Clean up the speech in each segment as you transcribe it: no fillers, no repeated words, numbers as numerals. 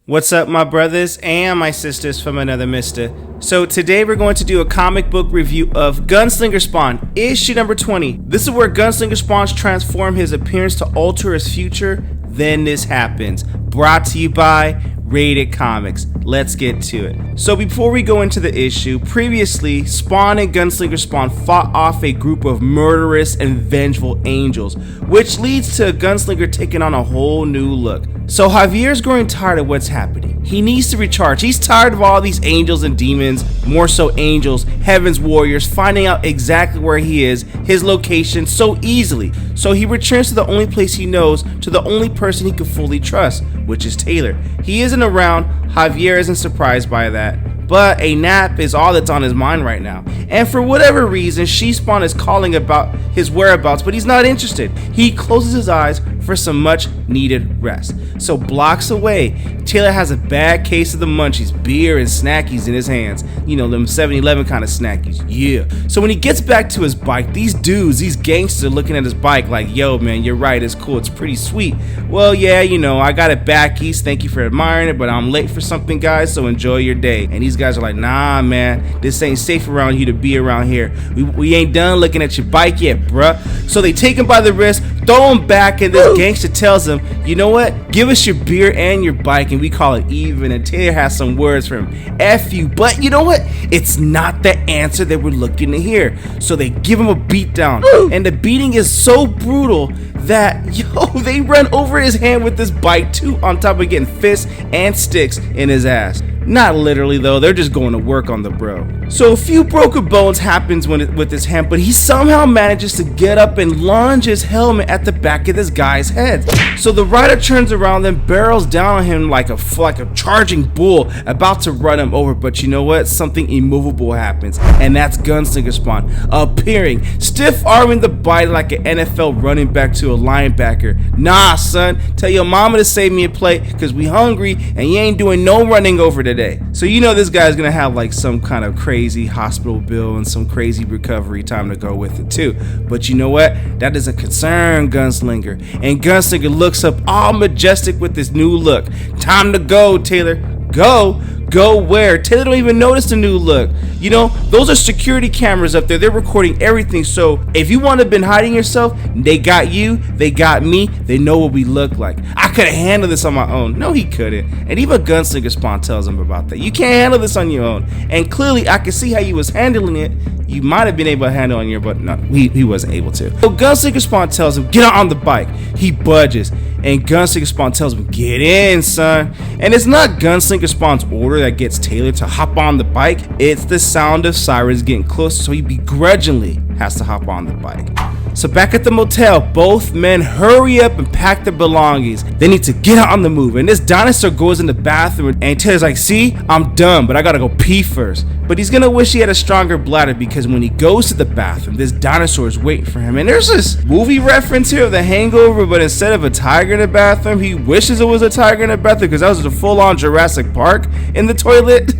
What's up, my brothers and my sisters from another mister? So today we're going to do a comic book review of Gunslinger Spawn, issue number 20. This is where Gunslinger Spawn's transform his appearance to alter his future. Then this happens. Brought to you by Rated Comics. Let's get to it. So before we go into the issue, previously Spawn and Gunslinger Spawn fought off a group of murderous and vengeful angels, which leads to Gunslinger taking on a whole new look. So Javier's growing tired of what's happening. He needs to recharge. He's tired of all these angels and demons, more so angels, heaven's warriors, finding out exactly where he is, his location so easily. So he returns to the only place he knows, to the only person he can fully trust, which is Taylor. He isn't around. Javier isn't surprised by that, but a nap is all that's on his mind right now. And for whatever reason, Spawn is calling about his whereabouts, but he's not interested. He closes his eyes for some much needed rest. So blocks away, Taylor has a bad case of the munchies, beer and snackies in his hands. You know, them 7-Eleven kind of snackies, yeah. So when he gets back to his bike, these dudes, these gangsters are looking at his bike like, yo man, you're right, it's cool, it's pretty sweet. Well, yeah, you know, I got it back east, thank you for admiring it, but I'm late for something, guys, so enjoy your day. And these guys are like, nah man, this ain't safe around you to be around here. We ain't done looking at your bike yet, bruh. So they take him by the wrist, throw him back, and this gangster tells him, you know what, give us your beer and your bike and we call it even. And Taylor has some words for him, F you, but you know what, it's not the answer that we're looking to hear. So they give him a beat down, and the beating is so brutal that, yo, they run over his hand with this bike too, on top of getting fists and sticks in his ass. Not literally though, they're just going to work on the bro. So a few broken bones happens with his hand, but he somehow manages to get up and lunge his helmet at the back of this guy's head. So the rider turns around and barrels down on him like a charging bull, about to run him over. But you know what? Something immovable happens, and that's Gunslinger Spawn appearing, stiff arming the body like an NFL running back to a linebacker. Nah, son, tell your mama to save me a plate, cause we hungry and you ain't doing no running over today. So you know this guy's gonna have like some kind of crazy hospital bill and some crazy recovery time to go with it too. But you know what? That doesn't concern Gunslinger. And Gunslinger looks up all majestic with this new look. Time to go, Taylor. Go? Go where? Taylor don't even notice the new look. You know, those are security cameras up there. They're recording everything. So if you want to have been hiding yourself, they got you, they got me, they know what we look like. I could have handled this on my own. No, he couldn't. And even Gunslinger Spawn tells him about that. You can't handle this on your own. And clearly I can see how you was handling it. You might have been able to handle it on your, but no, he wasn't able to. So Gunslinger Spawn tells him, get on the bike. He budges. And Gunslinger Spawn tells him, get in, son. And it's not Gunslinger Spawn's order that gets Taylor to hop on the bike. It's the sound of sirens getting closer, so he begrudgingly has to hop on the bike. So back at the motel, both men hurry up and pack their belongings. They need to get out on the move. And this dinosaur goes in the bathroom, and Taylor's like, see, I'm done, but I gotta go pee first. But he's gonna wish he had a stronger bladder, because when he goes to the bathroom, this dinosaur is waiting for him. And there's this movie reference here of The Hangover, but instead of a tiger in the bathroom, he wishes it was a tiger in the bathroom, because that was a full-on Jurassic Park in the toilet.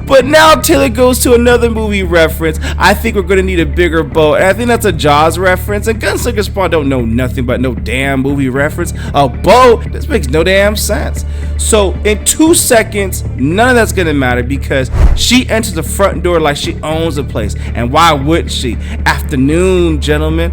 But now Taylor goes to another movie reference. I think we're gonna need a bigger boat. And I think that's a Jaws reference. And Gunslinger Spawn don't know nothing but no damn movie reference. A boat? This makes no damn sense. So in 2 seconds, none of that's gonna matter, because she enters the front door like she owns the place. And why wouldn't she? Afternoon, gentlemen.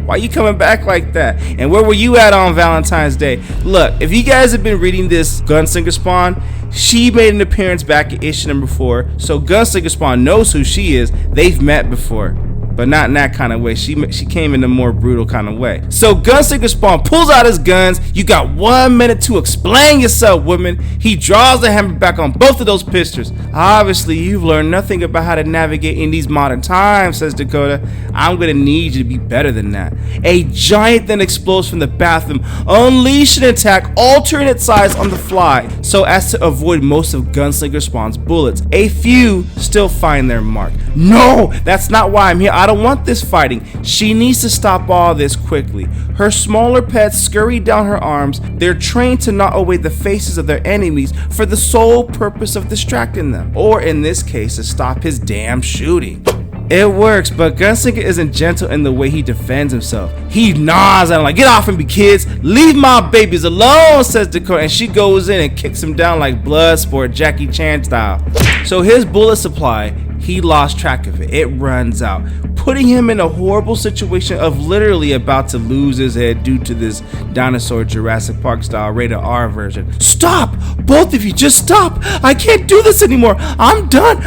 Why you coming back like that? And where were you at on Valentine's Day? Look, if you guys have been reading this Gunslinger Spawn, she made an appearance back in issue number 4. So Gunslinger Spawn knows who she is. They've met before, but not in that kind of way. She came in a more brutal kind of way. So Gunslinger Spawn pulls out his guns. You got 1 minute to explain yourself, woman. He draws the hammer back on both of those pistols. Obviously, you've learned nothing about how to navigate in these modern times, says Dakota. I'm gonna need you to be better than that. A giant then explodes from the bathroom, unleash an attack, altering its size on the fly, so as to avoid most of Gunslinger Spawn's bullets. A few still find their mark. No, that's not why I'm here. I don't want this fighting. She needs to stop all this quickly. Her smaller pets scurry down her arms. They're trained to not away the faces of their enemies for the sole purpose of distracting them, or in this case, to stop his damn shooting. It works, but Gunslinger isn't gentle in the way he defends himself. He gnaws at him like, "Get off of me, kids! Leave my babies alone," says Dakota, and she goes in and kicks him down like Bloodsport, Jackie Chan style. So his bullet supply, he lost track of it. It runs out, putting him in a horrible situation of literally about to lose his head due to this dinosaur Jurassic Park style rated R version. "Stop! Both of you, just stop! I can't do this anymore! I'm done!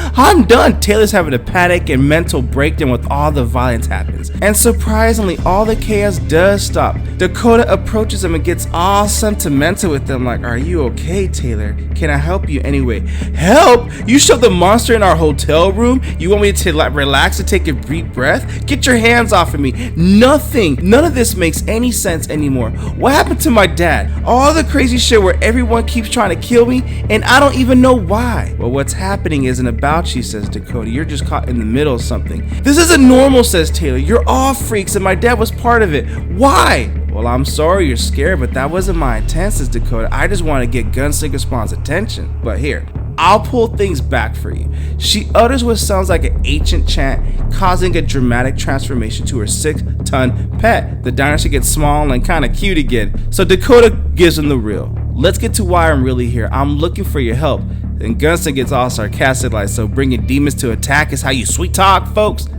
Taylor's having a panic and mental breakdown with all the violence happens. And surprisingly, all the chaos does stop. Dakota approaches him and gets all sentimental with him like, "Are you okay, Taylor? Can I help you anyway?" "Help? You shoved the monster in our hotel room? You want me to relax and take a deep breath? Get your hands off of me." None of this makes any sense anymore. What happened to my dad? All the crazy shit where everyone keeps trying to kill me and I don't even know why. "Well, what's happening isn't about you," says Dakota. "You're just caught in the middle of something." "This isn't normal," says Taylor. "You're all freaks and my dad was part of it. Why?" "Well, I'm sorry you're scared, but that wasn't my intent," says Dakota. "I just want to get Gunslinger Spawn's attention. But here, I'll pull things back for you." She utters what sounds like an ancient chant, causing a dramatic transformation to her 6-ton pet. The dinosaur gets small and kind of cute again. So Dakota gives him the real. "Let's get to why I'm really here. I'm looking for your help." And Gunslinger gets all sarcastic like, "So bringing demons to attack is how you sweet talk, folks?"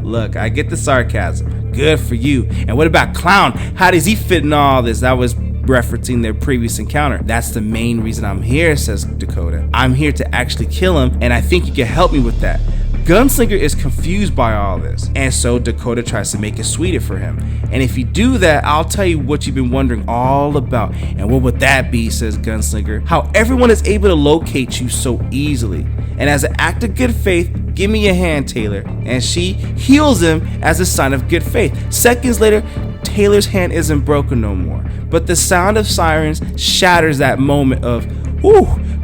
Look, I get the sarcasm. Good for you. And what about Clown? How does he fit in all this? That was referencing their previous encounter. "That's the main reason I'm here," says Dakota. "I'm here to actually kill him, and I think you can help me with that." Gunslinger is confused by all this, and so Dakota tries to make it sweeter for him. "And if you do that, I'll tell you what you've been wondering all about." "And what would that be?" says Gunslinger. "How everyone is able to locate you so easily. And as an act of good faith, give me your hand, Taylor." And she heals him as a sign of good faith. Seconds later, Taylor's hand isn't broken no more, but the sound of sirens shatters that moment of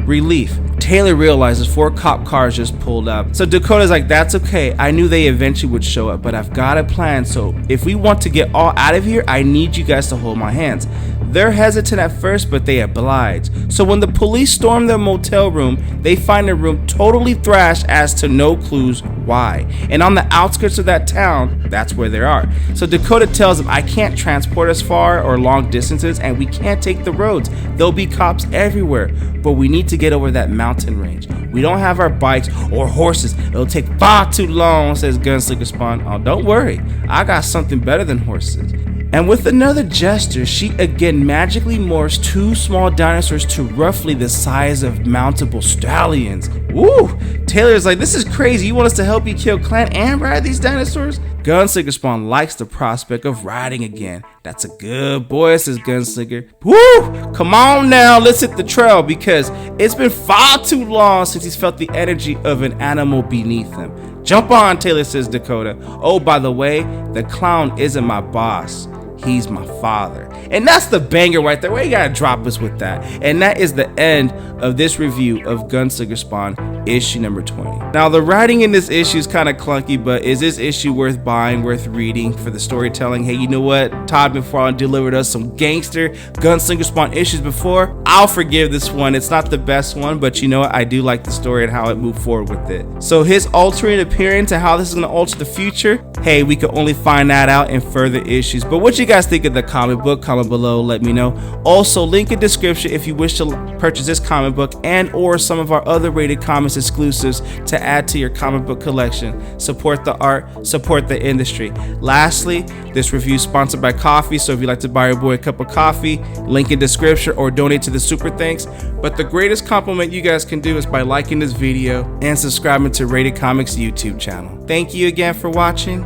relief. Taylor realizes 4 cop cars just pulled up. So Dakota's like, "That's okay. I knew they eventually would show up, but I've got a plan. So if we want to get all out of here, I need you guys to hold my hands." They're hesitant at first, but they oblige. So when the police storm their motel room, they find the room totally thrashed as to no clues why. And on the outskirts of that town, that's where they are. So Dakota tells them, "I can't transport us far or long distances, and we can't take the roads. There'll be cops everywhere, but we need to get over that mountain range. We don't have our bikes or horses. It'll take far too long," says Gunslinger Spawn. "Oh, don't worry. I got something better than horses." And with another gesture, she again magically morphs 2 small dinosaurs to roughly the size of mountable stallions. Woo! Taylor's like, "This is crazy. You want us to help you kill Clan and ride these dinosaurs?" Gunslinger Spawn likes the prospect of riding again. "That's a good boy," says Gunslinger. "Woo! Come on now, let's hit the trail because it's been far too long since he's felt the energy of an animal beneath him." "Jump on, Taylor," says Dakota. "Oh, by the way, the clown isn't my boss. He's my father." And that's the banger right there. Why you gotta drop us with that? And that is the end of this review of Gunslinger Spawn issue number 20. Now the writing in this issue is kind of clunky, but is this issue worth buying, worth reading for the storytelling? Hey, you know what? Todd McFarlane delivered us some gangster Gunslinger Spawn issues before. I'll forgive this one. It's not the best one, but you know what? I do like the story and how it moved forward with it. So his alternate appearance and how this is going to alter the future, hey, we can only find that out in further issues. But what you guys think of the comic book? Comment below, let me know. Also, link in description if you wish to purchase this comic book and or some of our other Rated Comics exclusives to add to your comic book collection. Support the art, support the industry. Lastly, this review is sponsored by coffee, so if you'd like to buy your boy a cup of coffee, link in description or donate to the Super Thanks. But the greatest compliment you guys can do is by liking this video and subscribing to Rated Comics YouTube channel. Thank you again for watching.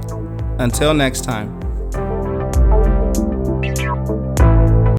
Until next time.